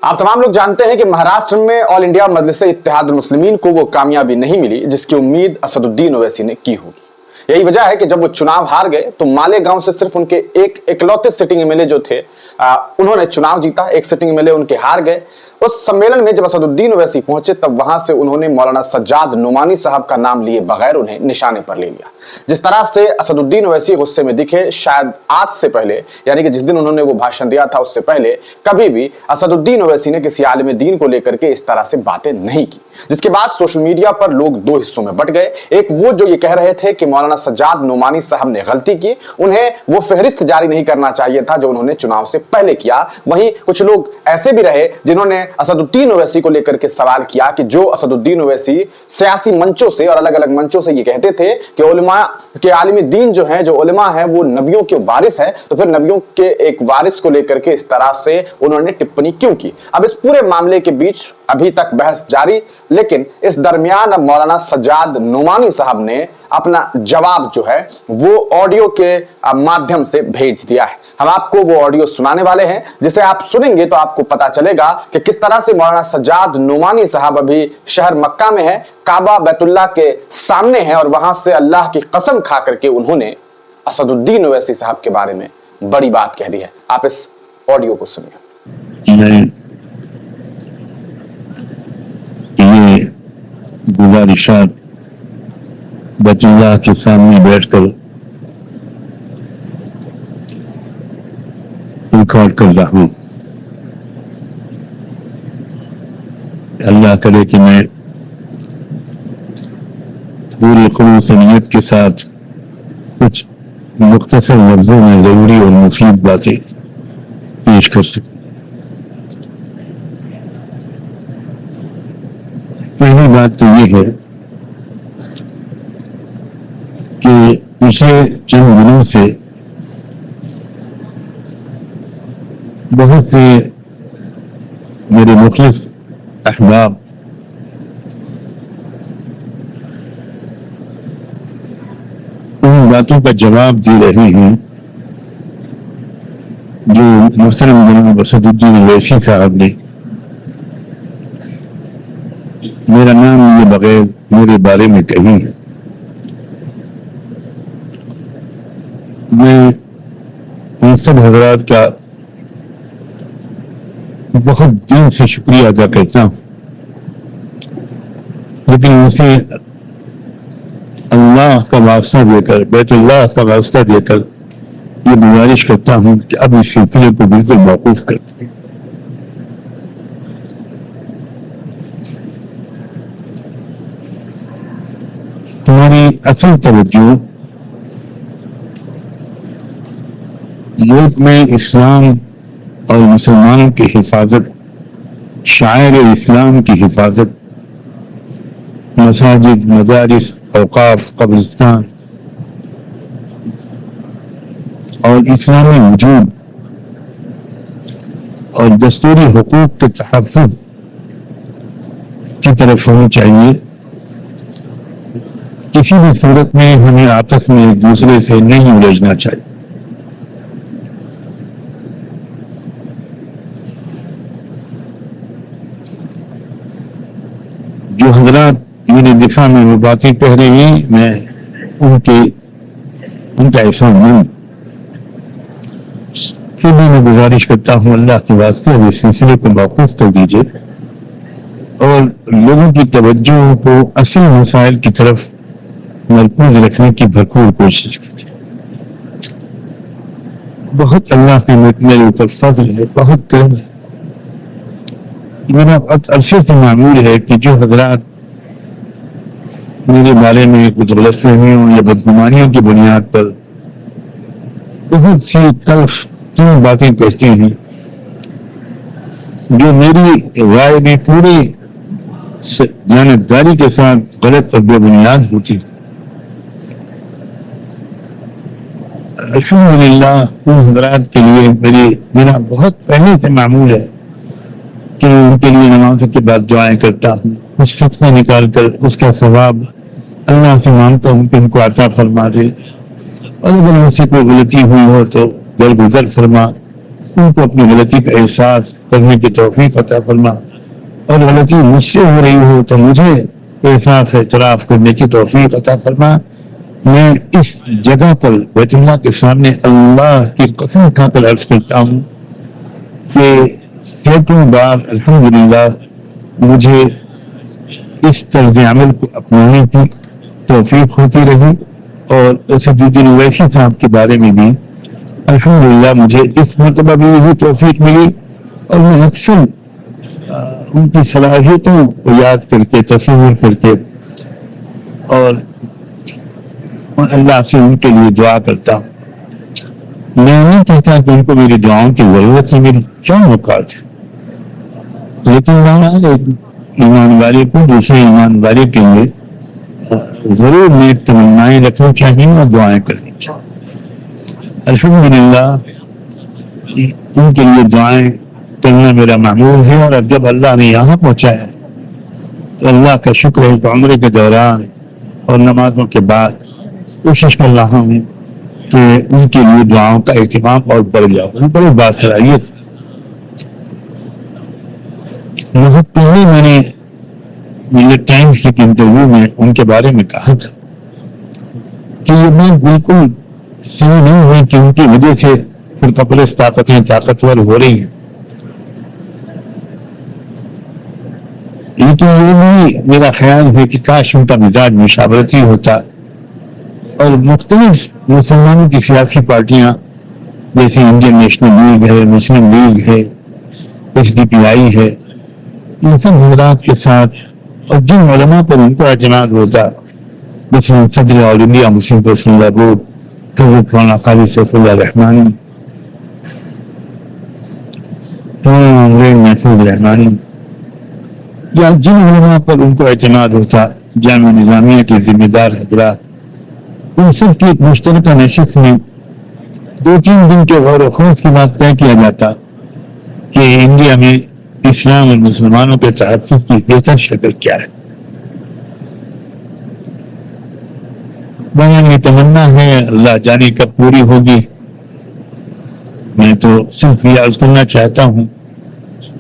आप तमाम लोग जानते हैं कि महाराष्ट्र में ऑल इंडिया मजलिस इत्तेहाद मुस्लिमीन को वो कामयाबी नहीं मिली जिसकी उम्मीद असदुद्दीन ओवैसी ने की होगी। यही वजह है कि जब वो चुनाव हार गए तो मालेगांव से सिर्फ उनके एक इकलौते सिटिंग एमएलए जो थे उन्होंने चुनाव जीता, एक सिटिंग एमएलए उनके हार गए। उस सम्मेलन में जब असदुद्दीन ओवैसी पहुंचे तब वहां से उन्होंने मौलाना सज्जाद नुमानी साहब का नाम लिए बगैर उन्हें निशाने पर ले लिया। जिस तरह से असदुद्दीन ओवैसी गुस्से में दिखे, शायद आज से पहले यानी कि जिस दिन उन्होंने वो भाषण दिया था उससे पहले कभी भी असदुद्दीन ओवैसी ने किसी आलिम दीन को लेकर के इस तरह से बातें नहीं की। जिसके बाद सोशल मीडिया पर लोग दो हिस्सों में बट गए। एक वो जो ये कह रहे थे कि मौलाना सज्जाद नुमानी साहब ने गलती की, उन्हें वो फहरिस्त जारी नहीं करना चाहिए था जो उन्होंने चुनाव से पहले किया। वहीं कुछ लोग ऐसे भी रहे जिन्होंने असदुद्दीन ओवैसी को लेकर के सवाल किया कि जो असदुद्दीन ओवैसी सियासी मंचों से और अलग अलग मंचों से ये कहते थे कि उलमा के आलिम दीन जो है, जो उलमा है वो नबियों के वारिस है, तो फिर नबियों के एक वारिस को लेकर के इस तरह से उन्होंने टिप्पणी क्यों की। अब इस पूरे मामले के बीच अभी तक बहस जारी, लेकिन इस दरमियान अब मौलाना सज्जाद नुमानी साहब ने अपना जवाब जो है वो ऑडियो के माध्यम से भेज दिया है। हम आपको वो ऑडियो सुनाने वाले हैं जिसे आप सुनेंगे तो आपको पता चलेगा कि किस तरह से मौलाना सज्जाद नुमानी साहब अभी शहर मक्का में है, काबा बैतुल्लाह के सामने है और वहां से अल्लाह की कसम खा करके उन्होंने असदुद्दीन ओवैसी साहब के बारे में बड़ी बात कह दी है। आप इस ऑडियो को सुनिए। ये गुजारिशात बैतुल्लाह के सामने बैठकर रिकॉर्ड कर रहा हूं। अल्लाह करे कि मैं पूरी खुलूस नियत के साथ कुछ मुख्तसर लफ्जों में जरूरी और मुफीद बातें पेश कर सकूं। पहली बात तो ये है कि पिछले चंद दिनों से बहुत से मेरे मुखलिस अहबाब उन बातों का जवाब दे रहे हैं जो मोहतरम जनाब असदुद्दीन ओवैसी साहब ने मेरा नाम लिए बगैर मेरे बारे में कही है। मैं उन सब हजरात का बहुत दिल से शुक्रिया अदा करता हूं, लेकिन उसे अल्लाह का वास्ता देकर, बैतुल्लाह का वास्ता देकर ये गुजारिश करता हूं कि अब इस सिलसिले को बिल्कुल मौकूफ कर दें। हमारी असल तवज्जो मुल्क में इस्लाम और मुसलमानों की हिफाजत, शायर इस्लाम की हिफाजत, मसाजिद, मजारिस, औकाफ, कब्रिस्तान और इस्लामी वजूद और दस्तूरी हुकूक के तहफ़्फ़ुज़ की तरफ होनी चाहिए। किसी भी सूरत में हमें आपस में एक दूसरे से नहीं उलझना चाहिए। जो हजरात मेरे दिफा में वो बातें कह रहे हैं, मैं उनका एहसानमंद। फिर भी मैं गुजारिश करता हूँ अल्लाह के वास्ते इस सिलसिले को मौकूफ कर दीजिए और लोगों की तवज्जो को असल मसाइल की तरफ मरकूज रखने की भरपूर कोशिश कीजिए। बहुत अल्लाह के मेरे ऊपर फजल है, बहुत करम है। मेरा अरसे से मामूल है कि जो हजरात मेरे बारे में कुछ गलतफहमियों या बदगुमानियों की बुनियाद पर बहुत सी तल्ख क्यों बातें कहते हैं, जो मेरी राय में पूरी जानबदारी के साथ गलत और बेबुनियाद होती, अल्हम्दुलिल्लाह उन हजरात के लिए मेरा बहुत पहले से मामूल है कि उनके लिए नमाज के बाद दुआएं करता हूँ, कुछ सदका निकाल कर उसका सवाब अल्लाह से मांगता हूँ कि उनको अता फरमा दे, और अगर मुझसे कोई गलती हुई हो तो दरगुजर फरमा। ان کو اپنی غلطی کا احساس کرنے کی توفیق عطا فرما، اور غلطی مجھ سے ہو رہی ہو تو مجھے احساس اعتراف کرنے کی توفیق عطا فرما۔ میں اس جگہ پر بیت اللہ کے سامنے اللہ کی قسم کھا کر عرض کرتا ہوں کہ سینکڑوں بار الحمدللہ مجھے اس طرز عمل کو اپنانے کی توفیق ہوتی رہی، اور اسدالدین اویسی صاحب کے بارے میں بھی الحمدللہ مجھے اس مرتبہ بھی یہی توفیق ملی، اور میں اکثر ان کی صلاحیتوں کو یاد کر کے تصور کر کے اور اللہ سے ان کے لیے دعا کرتا ہوں۔ میں نہیں کہتا کہ ان کو میری دعاؤں کی ضرورت ہے، میری کیا اوقات ہے، لیکن بہرحال ایک ایمان والے کو دوسرے ایمان والے کے لیے ضرور نیک تمنائیں رکھنی چاہیے اور دعائیں کرنی چاہیے۔ الحمدللہ ان کے لیے دعائیں کرنا میرا معمول ہے، اور اب جب اللہ نے یہاں پہنچایا تو اللہ کا شکر ہے کہ عمرے کے دوران اور نمازوں کے بعد کوشش کر رہا ہوں کہ ان کے لیے دعاؤں کا اہتمام اور بڑھ جاؤ۔ ان بڑی باصلاحیت، بہت پہلے میں نے ملت ٹائمز کے انٹرویو میں ان کے بارے میں کہا تھا کہ یہ بات بالکل صحیح نہیں ہے کہ ان کی وجہ سے فرقہ پرست طاقتیں طاقتور ہو رہی ہیں، لیکن یہ بھی میرا خیال ہے کہ کاش ان کا مزاج مشاورتی ہوتا، اور مختلف مسلمانوں کی سیاسی پارٹیاں جیسے انڈین نیشنل لیگ ہے، مسلم لیگ ہے، SDPI ہے، ان سب حضرات کے ساتھ اور جن علماء پر ان کو اعتماد ہوتا، مثلا صدر آل انڈیا مسلم پرسنل لا بورڈ حضرت مولانا قاری سیف اللہ رحمانی، محفوظ رحمانی، یا جن علماء پر ان کو اعتماد ہوتا، جامعہ نظامیہ کے ذمہ دار حضرات، ان سب کی ایک مشترکہ نشست میں 2-3 دن کے غور و خوض کے بعد طے کیا جاتا کہ انڈیا میں اسلام اور مسلمانوں کے تحفظ کی بہتر شکل کیا ہے۔ میری تمنا ہے، اللہ جانے کب پوری ہوگی۔ میں تو صرف یہ عرض کرنا چاہتا ہوں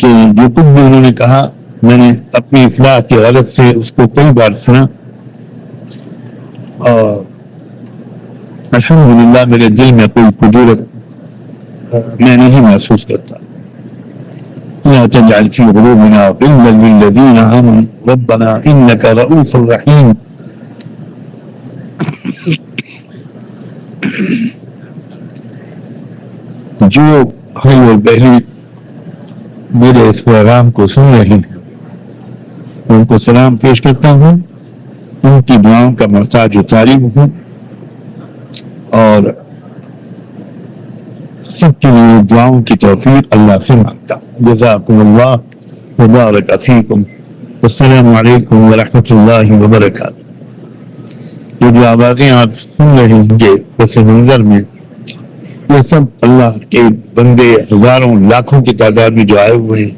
کہ جو کچھ بھی انہوں نے کہا میں نے اپنی اصلاح کی غرض سے اس کو کئی بار سنا، اور الحمدللہ میرے دل میں کوئی کدورت میں نہیں محسوس کرتا۔ لا تجعل في قلوبنا غلا للذين آمنوا ربنا إنك رؤوف رحيم۔ جو بھائی اور بہنیں میرے اس پیغام کو سن رہے ہیں ان کو سلام پیش کرتا ہوں، ان کی دعاؤں کا محتاج و طالب ہوں، اور سب کے لیے دعاؤں کی توفیق اللہ سے مانگتا ہوں۔ جزاکم اللہ وبارک فیکم، السلام علیکم ورحمۃ اللہ وبرکاتہ۔ یہ جو آوازیں آپ سن رہے ہوں گے پس منظر میں، یہ سب اللہ کے بندے ہزاروں لاکھوں کی تعداد میں جو آئے ہوئے ہیں،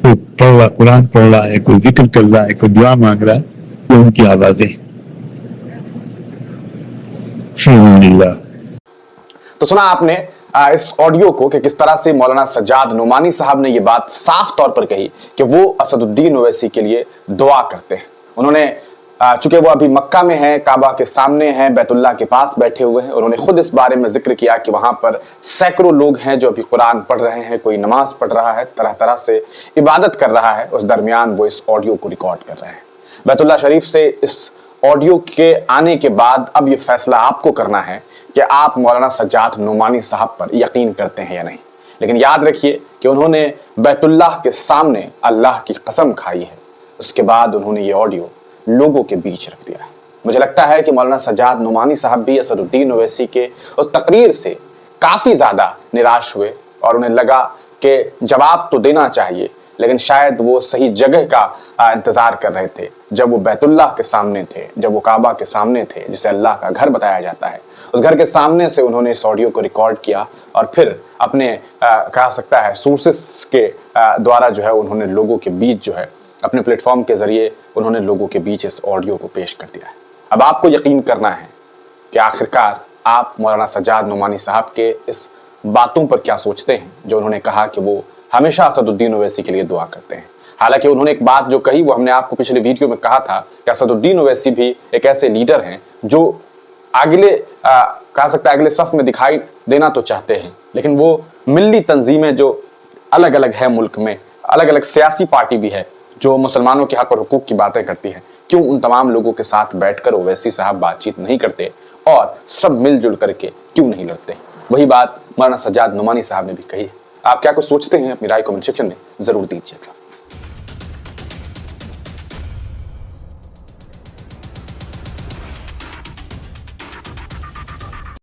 کوئی پڑھ رہا قرآن پڑھ رہا ہے، کوئی ذکر کر رہا ہے، کوئی دعا مانگ رہا ہے، یہ ان کی آوازیں ہیں۔ فی امان اللہ۔ تو سنا آپ نے اس آڈیو کو کہ کس طرح سے مولانا سجاد نعمانی صاحب نے یہ بات صاف طور پر کہی کہ وہ اسدالدین اویسی کے لیے دعا کرتے ہیں۔ انہوں نے چونکہ وہ ابھی مکہ میں ہیں، کعبہ کے سامنے ہیں، بیت اللہ کے پاس بیٹھے ہوئے ہیں، انہوں نے خود اس بارے میں ذکر کیا کہ وہاں پر سینکڑوں لوگ ہیں جو ابھی قرآن پڑھ رہے ہیں، کوئی نماز پڑھ رہا ہے، طرح طرح سے عبادت کر رہا ہے، اس درمیان وہ اس آڈیو کو ریکارڈ کر رہے ہیں۔ بیت اللہ شریف سے اس آڈیو کے آنے کے بعد اب یہ فیصلہ آپ کو کرنا ہے کہ آپ مولانا سجاد نعمانی صاحب پر یقین کرتے ہیں یا نہیں، لیکن یاد رکھیے کہ انہوں نے بیت اللہ کے سامنے اللہ کی قسم کھائی ہے، اس کے بعد انہوں نے یہ آڈیو لوگوں کے بیچ رکھ دیا ہے۔ مجھے لگتا ہے کہ مولانا سجاد نعمانی صاحب بھی اسدالدین اویسی کے اس تقریر سے کافی زیادہ نراش ہوئے، اور انہیں لگا کہ جواب تو دینا چاہیے، لیکن شاید وہ صحیح جگہ کا انتظار کر رہے تھے، جب وہ بیت اللہ کے سامنے تھے، جب وہ کعبہ کے سامنے تھے، جسے اللہ کا گھر بتایا جاتا ہے، اس گھر کے سامنے سے انہوں نے اس آڈیو کو ریکارڈ کیا، اور پھر اپنے کہا سکتا ہے سورسز کے دوارا جو ہے انہوں نے لوگوں کے بیچ جو ہے اپنے پلیٹ فارم کے ذریعے انہوں نے لوگوں کے بیچ اس آڈیو کو پیش کر دیا ہے۔ اب آپ کو یقین کرنا ہے کہ آخرکار آپ مولانا سجاد نعمانی صاحب کے اس बातों पर क्या सोचते हैं जो उन्होंने कहा कि वो हमेशा असदुद्दीन ओवैसी के लिए दुआ करते हैं। हालांकि उन्होंने एक बात जो कही वो हमने आपको पिछले वीडियो में कहा था कि असदुद्दीन ओवैसी भी एक ऐसे लीडर हैं जो कहा सकता है अगले सफ में दिखाई देना तो चाहते हैं, लेकिन वो मिल्ली तंजीमें जो अलग अलग है मुल्क में, अलग अलग सियासी पार्टी भी है जो मुसलमानों के हक और हुकूक की बातें करती है, क्यों उन तमाम लोगों के साथ बैठकर ओवैसी साहब बातचीत नहीं करते और सब मिलजुल करके क्यों नहीं लड़ते। वही बात मौलाना सज्जाद नुमानी साहब ने भी कही है। आप क्या कुछ सोचते हैं अपनी राय कमेंट सेक्शन में जरूर दीजिएगा।